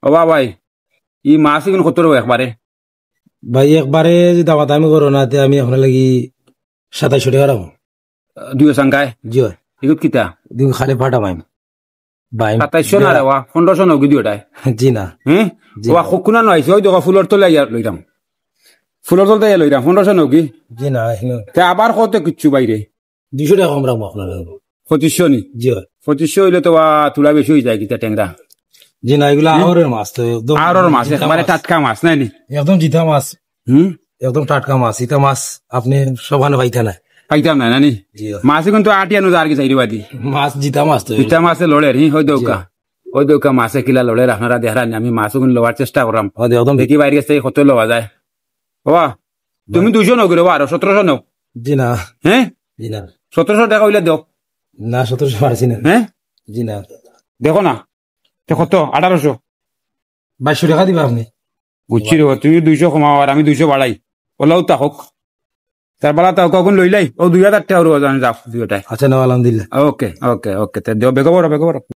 বাবা ভাই ই মাছ এখন কত রকম একবারে ভাই একবারে যদি দামা দামি করো না আমি আপনার লাগি 2700 টাকা রাখো। দুই সংখ্যায় জি হয় এগুলো কিতা দিন খালি ফাটা ভাই ভাই 2700 না রে 1500 নগি দিওটাই জি না হ্যাঁ ওয়া খুকুনা নইছে ওই দেখো ফুলর তলে লইরাম ফুলর তলে লইরাম 1500 নগি জি না তে আবার কত কিচ্ছু বাইরে 200 টাকা কম রাখবো আপনার 2500 নি জি হয় 2500 হইলে তো তুলা বেশি হয়ে যায় কিতা ট্যাংরা জি না এগুলা আহরের মাছ তো একদম আরর মাছ একেবারে টাটকা মাছ নাই নি একদম জিতা মাছ হুম একদম টাটকা মাছ ইতা মাছ আপনি সবানে পাইতে না পাইতাম না নানি মাছ কিন্তু আটিয়ানো আর কি চাইরি বাদি মাছ জিতা মাছ তো পিতা মাছে লড়ে হি ওই দৌকা মাছে কিলা লড়ে আপনারা দেখারানি আমি মাছও কিন্তু লওয়ার চেষ্টা করাম একদম দেখি বাইরে গেছে কত লওয়া যায় বাবা তুমি 200 নগি রবা আর 1700 নাও জি না হ্যাঁ জি না 1700 টাকা হইলে দাও না 1700 পারছি না হ্যাঁ জি না দেখো না কত 1800 2200 টাকা দিবা আপনি বুঝছি রে তুমি 200 কমাও আর আমি 200 বাড়াই ওলাও তা হোক তার বেলা তাও কখন লইলাই ও 2000 টাকা যাও দুইটাই আচ্ছা না আলহামদুলিল্লাহ ওকে ওকে ওকে তে দেও বেগো বড়